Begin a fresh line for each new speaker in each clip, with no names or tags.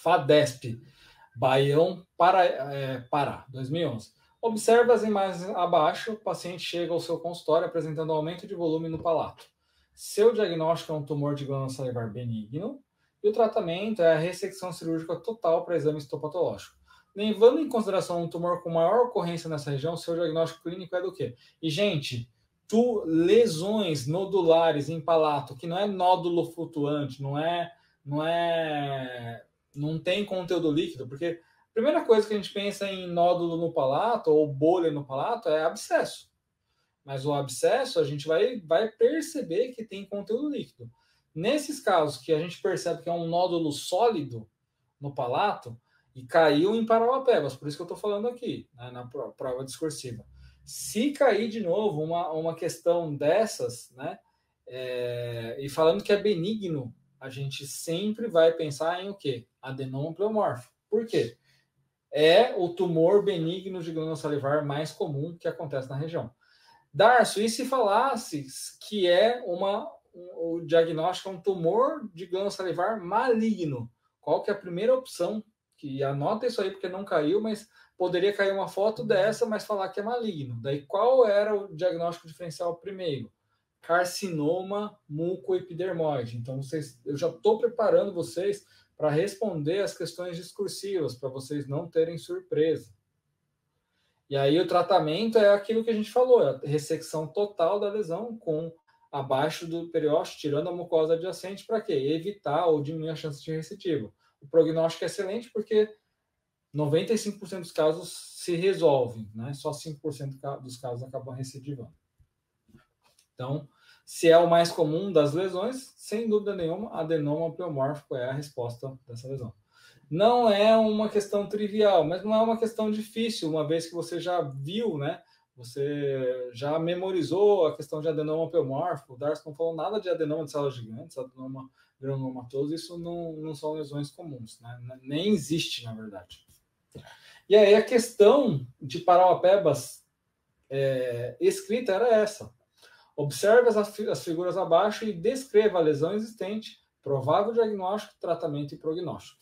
FADESP, Baião, Pará, 2011. Observe as imagens abaixo, o paciente chega ao seu consultório apresentando aumento de volume no palato. Seu diagnóstico é um tumor de glândula salivar benigno e o tratamento é a ressecção cirúrgica total para exame histopatológico. Levando em consideração um tumor com maior ocorrência nessa região, seu diagnóstico clínico é do quê? E, gente, lesões nodulares em palato, que não é nódulo flutuante, não tem conteúdo líquido, porque a primeira coisa que a gente pensa em nódulo no palato ou bolha no palato é abscesso. Mas o abscesso a gente vai perceber que tem conteúdo líquido. Nesses casos que a gente percebe que é um nódulo sólido no palato e caiu em paralapebas, por isso que eu estou falando aqui, né, na prova discursiva. Se cair de novo uma questão dessas, né, e falando que é benigno, a gente sempre vai pensar em o quê? Adenoma pleomórfico. Por quê? É o tumor benigno de glândula salivar mais comum que acontece na região. Darcio, e se falasse que o diagnóstico é um tumor de glândula salivar maligno? Qual que é a primeira opção? Que anota isso aí porque não caiu, mas poderia cair uma foto dessa, mas falar que é maligno. Daí qual era o diagnóstico diferencial primeiro? Carcinoma mucoepidermoide. Então eu já estou preparando vocês para responder as questões discursivas, para vocês não terem surpresa. E aí o tratamento é aquilo que a gente falou, é a ressecção total da lesão com abaixo do periósteo, tirando a mucosa adjacente, para quê? Evitar ou diminuir a chance de recidiva. O prognóstico é excelente porque 95% dos casos se resolvem, né? Só 5% dos casos acabam recidivando. Então, se é o mais comum das lesões, sem dúvida nenhuma, adenoma pleomórfico é a resposta dessa lesão. Não é uma questão trivial, mas não é uma questão difícil, uma vez que você já viu, né? Você já memorizou a questão de adenoma pleomórfico. O Darcy não falou nada de adenoma de células gigantes, adenoma granulomatoso, isso não são lesões comuns, né? Nem existe, na verdade. E aí a questão de paralapebas escrita era essa. Observe as figuras abaixo e descreva a lesão existente, provável diagnóstico, tratamento e prognóstico.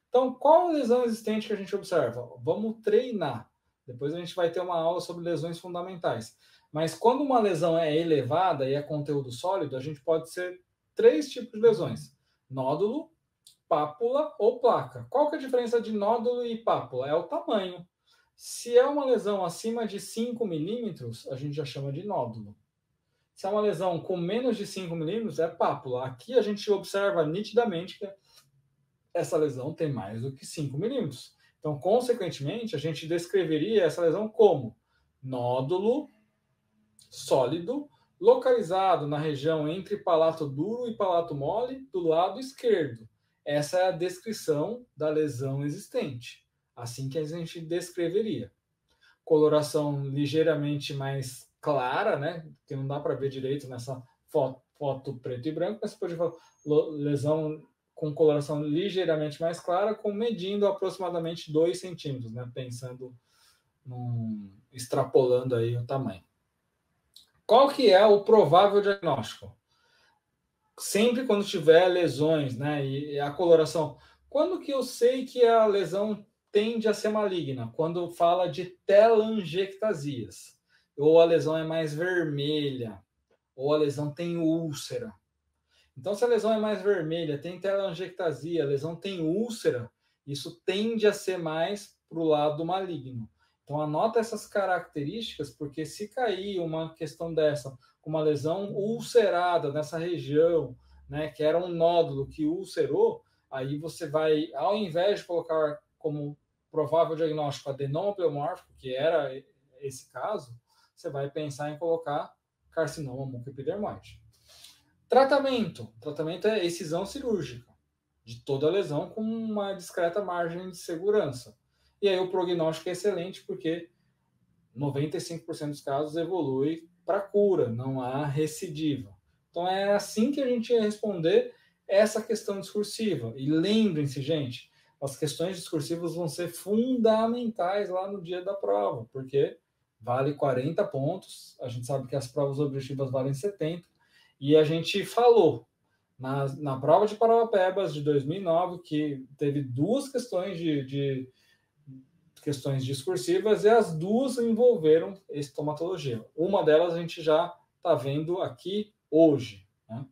Então, qual lesão existente que a gente observa? Vamos treinar. Depois a gente vai ter uma aula sobre lesões fundamentais. Mas quando uma lesão é elevada e é conteúdo sólido, a gente pode ser 3 tipos de lesões: nódulo, pápula ou placa. Qual que é a diferença de nódulo e pápula? É o tamanho. Se é uma lesão acima de 5 milímetros, a gente já chama de nódulo. Se é uma lesão com menos de 5 milímetros, é pápula. Aqui a gente observa nitidamente que essa lesão tem mais do que 5 milímetros. Então, consequentemente, a gente descreveria essa lesão como nódulo sólido, localizado na região entre palato duro e palato mole, do lado esquerdo. Essa é a descrição da lesão existente. Assim que a gente descreveria. Coloração ligeiramente mais clara, né? Que não dá para ver direito nessa foto preto e branco, mas você pode falar lesão com coloração ligeiramente mais clara, medindo aproximadamente 2 centímetros, né? Pensando, extrapolando aí o tamanho. Qual que é o provável diagnóstico? Sempre quando tiver lesões, né? E a coloração. Quando que eu sei que a lesão tende a ser maligna? Quando fala de telangiectasias. Ou a lesão é mais vermelha, ou a lesão tem úlcera. Então, se a lesão é mais vermelha, tem telangiectasia, a lesão tem úlcera, isso tende a ser mais para o lado maligno. Então, anota essas características, porque se cair uma questão dessa, com uma lesão ulcerada nessa região, né, que era um nódulo que ulcerou, aí você vai, ao invés de colocar como provável diagnóstico adenoma pleomórfico, que era esse caso, você vai pensar em colocar carcinoma mucoepidermoide. Tratamento é excisão cirúrgica de toda a lesão com uma discreta margem de segurança. E aí o prognóstico é excelente porque 95% dos casos evolui para cura, não há recidiva. Então é assim que a gente ia responder essa questão discursiva. E lembrem-se, gente, as questões discursivas vão ser fundamentais lá no dia da prova, porque vale 40 pontos, a gente sabe que as provas objetivas valem 70, e a gente falou, Na prova de Parauapebas de 2009, que teve duas questões de questões discursivas e as duas envolveram estomatologia. Uma delas a gente já está vendo aqui hoje, né?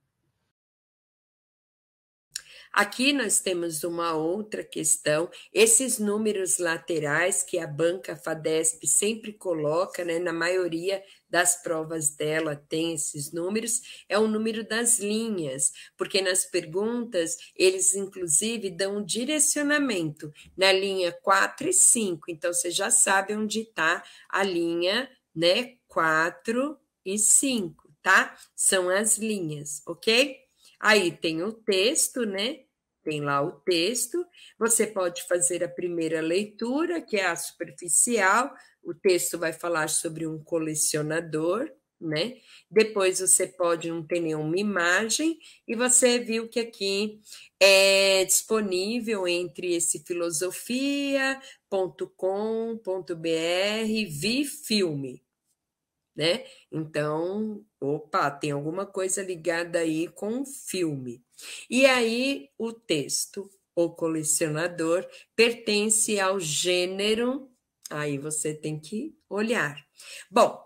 Aqui nós temos uma outra questão, esses números laterais que a banca FADESP sempre coloca, né, na maioria das provas dela tem esses números, é o número das linhas, porque nas perguntas eles inclusive dão um direcionamento na linha 4 e 5, então você já sabe onde está a linha, né, 4 e 5, tá? São as linhas, ok? Aí tem o texto, né? Tem lá o texto. Você pode fazer a primeira leitura, que é a superficial. O texto vai falar sobre um colecionador, né? Depois você pode não ter nenhuma imagem, e você viu que aqui é disponível entre esse filosofia.com.br vi filme, né? Então, opa, tem alguma coisa ligada aí com o filme. E aí, o texto, o colecionador, pertence ao gênero, aí você tem que olhar. Bom,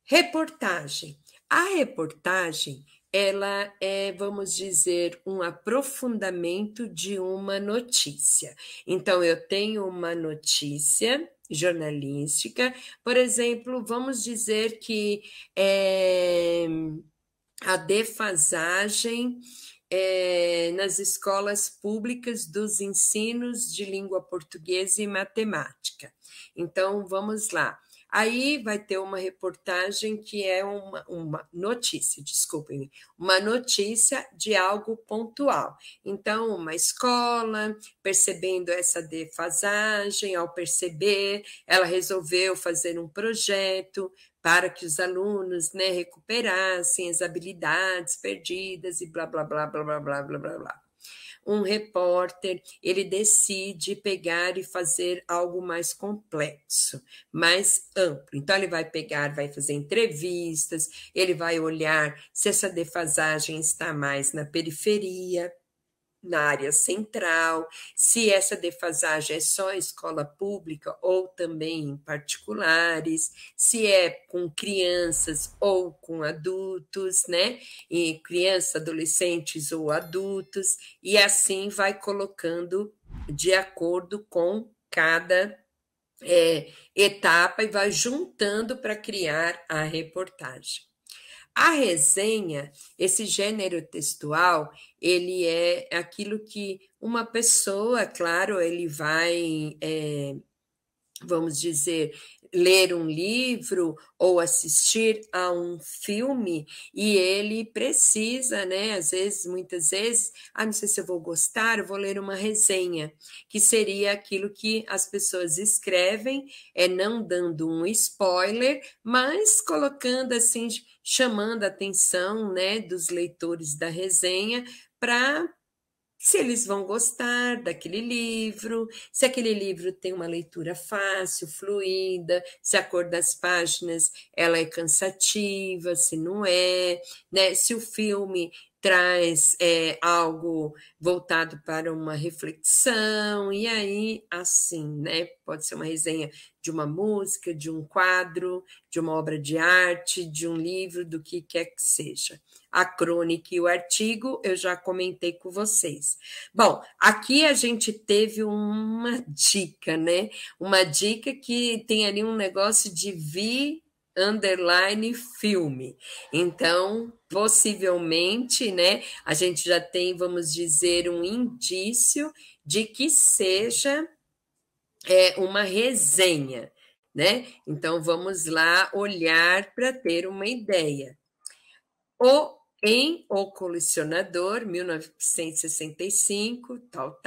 reportagem. A reportagem, ela é, vamos dizer, um aprofundamento de uma notícia. Então, eu tenho uma notícia jornalística, por exemplo, vamos dizer que a defasagem nas escolas públicas dos ensinos de língua portuguesa e matemática. Então, vamos lá. Aí vai ter uma reportagem que é uma notícia, desculpem, uma notícia de algo pontual. Então, uma escola, percebendo essa defasagem, ao perceber, ela resolveu fazer um projeto para que os alunos, né, recuperassem as habilidades perdidas e blá, blá, blá, blá, blá, blá, blá, blá, blá. Um repórter, ele decide pegar e fazer algo mais complexo, mais amplo. Então, ele vai pegar, vai fazer entrevistas, ele vai olhar se essa defasagem está mais na periferia, na área central, se essa defasagem é só escola pública ou também em particulares, se é com crianças ou com adultos, né? E crianças, adolescentes ou adultos, e assim vai colocando de acordo com cada etapa e vai juntando para criar a reportagem. A resenha, esse gênero textual, ele é aquilo que uma pessoa, claro, ele vai, vamos dizer, ler um livro ou assistir a um filme e ele precisa, né, às vezes, muitas vezes, não sei se eu vou gostar, eu vou ler uma resenha, que seria aquilo que as pessoas escrevem, não dando um spoiler, mas colocando assim, chamando a atenção, né, dos leitores da resenha para se eles vão gostar daquele livro, se aquele livro tem uma leitura fácil, fluida, se a cor das páginas ela é cansativa, se não é, né? Se o filme traz algo voltado para uma reflexão, e aí, assim, né? Pode ser uma resenha de uma música, de um quadro, de uma obra de arte, de um livro, do que quer que seja. A crônica e o artigo eu já comentei com vocês. Bom, aqui a gente teve uma dica, né? Uma dica que tem ali um negócio de underline filme. Então, possivelmente, né, a gente já tem, vamos dizer, um indício de que seja uma resenha, né? Então, vamos lá olhar para ter uma ideia. Em O Colecionador, 1965, tal,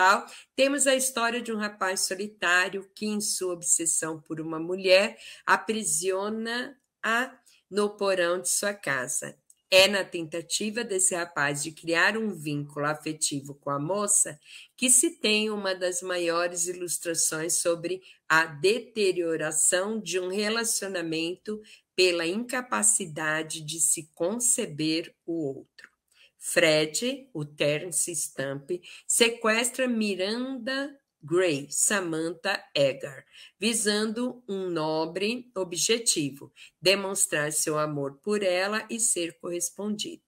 temos a história de um rapaz solitário que, em sua obsessão por uma mulher, aprisiona-a no porão de sua casa. É na tentativa desse rapaz de criar um vínculo afetivo com a moça que se tem uma das maiores ilustrações sobre a deterioração de um relacionamento pela incapacidade de se conceber o outro. Fred, o Terence Stamp, sequestra Miranda Gray, Samantha Eggar, visando um nobre objetivo, demonstrar seu amor por ela e ser correspondido.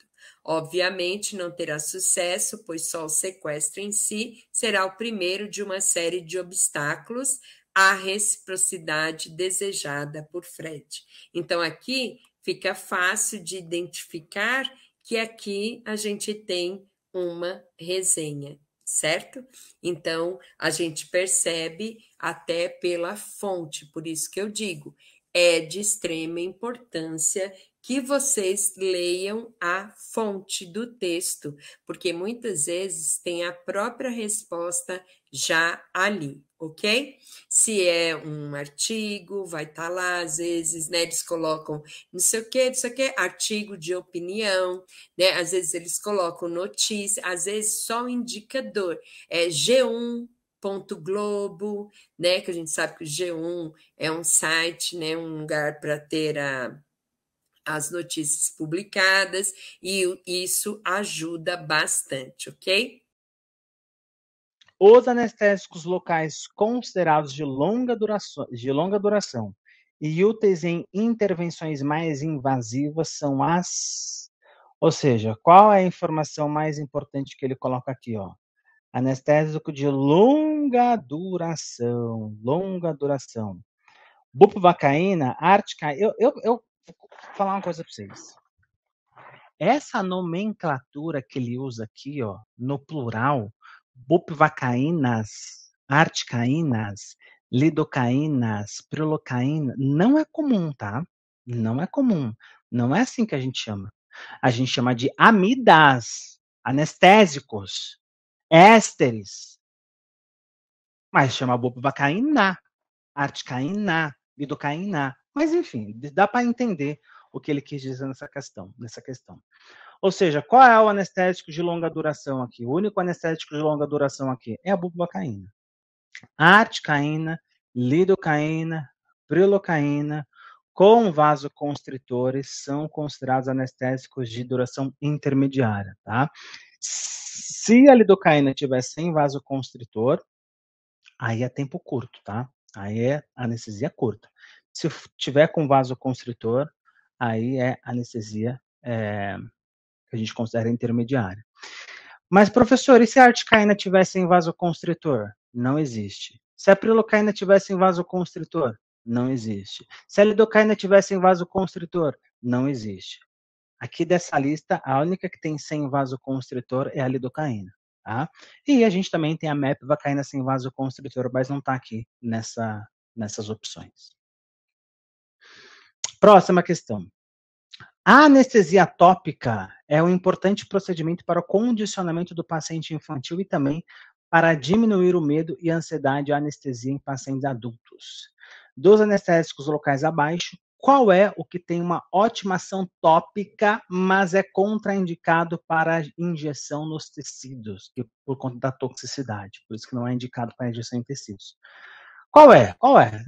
Obviamente não terá sucesso, pois só o sequestro em si será o primeiro de uma série de obstáculos à reciprocidade desejada por Fred. Então, aqui fica fácil de identificar que aqui a gente tem uma resenha, certo? Então, a gente percebe até pela fonte, por isso que eu digo, é de extrema importância que vocês leiam a fonte do texto, porque muitas vezes tem a própria resposta já ali, ok? Se é um artigo, vai estar lá, às vezes, né, eles colocam não sei o que, artigo de opinião, né? Às vezes eles colocam notícia, às vezes só o indicador, G1, Globo, né? Que a gente sabe que o G1 é um site, né? Um lugar para ter as notícias publicadas, e isso ajuda bastante, ok?
Os anestésicos locais considerados de longa duração e úteis em intervenções mais invasivas são as... Ou seja, qual é a informação mais importante que ele coloca aqui, ó? Anestésico de longa duração. Bupivacaína, articaína... Eu vou falar uma coisa para vocês. Essa nomenclatura que ele usa aqui, ó, no plural, bupivacaínas, articaínas, lidocaínas, prilocaína, não é comum, tá? Não é comum. Não é assim que a gente chama. A gente chama de amidas, anestésicos, ésteres. Mas chama bupivacaína, articaína, lidocaína. Mas, enfim, dá para entender o que ele quis dizer nessa questão. Ou seja, qual é o anestésico de longa duração aqui? O único anestésico de longa duração aqui é a bupivacaína. A articaína, lidocaína, prilocaína, com vasoconstritores, são considerados anestésicos de duração intermediária, tá? Se a lidocaína tiver sem vasoconstritor, aí é tempo curto, tá? Aí é anestesia curta. Se tiver com vasoconstritor, aí é anestesia que a gente considera intermediária. Mas, professor, e se a articaína tivesse em vasoconstritor? Não existe. Se a prilocaína tivesse em vasoconstritor? Não existe. Se a lidocaína tivesse em vasoconstritor? Não existe. Aqui dessa lista, a única que tem sem vasoconstritor é a lidocaína. Tá? E a gente também tem a mepivacaína sem vasoconstritor, mas não está aqui nessas opções. Próxima questão. A anestesia tópica é um importante procedimento para o condicionamento do paciente infantil e também para diminuir o medo e a ansiedade à anestesia em pacientes adultos. Dos anestésicos locais abaixo, qual é o que tem uma ótima ação tópica, mas é contraindicado para injeção nos tecidos, por conta da toxicidade, por isso que não é indicado para injeção em tecidos. Qual é?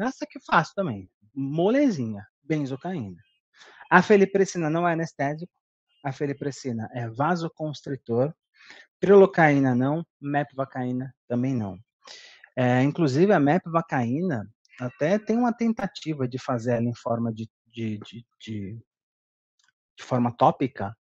Essa aqui é fácil também. Molezinha, benzocaína. A felipressina não é anestésico, a felipressina é vasoconstritor, prilocaína não, mepivacaína também não. Inclusive, a mepivacaína até tem uma tentativa de fazer ela em forma de forma tópica.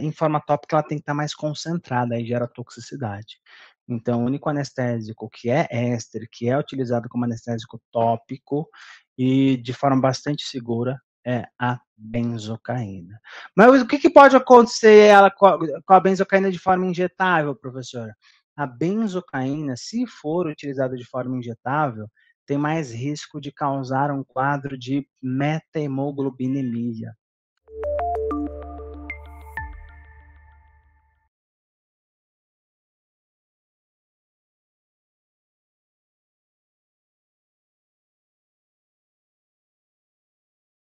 Em forma tópica, ela tem que estar mais concentrada, aí gera toxicidade. Então, o único anestésico que é éster, que é utilizado como anestésico tópico e de forma bastante segura, é a benzocaína. Mas o que pode acontecer com a benzocaína de forma injetável, professor? A benzocaína, se for utilizada de forma injetável, tem mais risco de causar um quadro de meta-hemoglobinemia.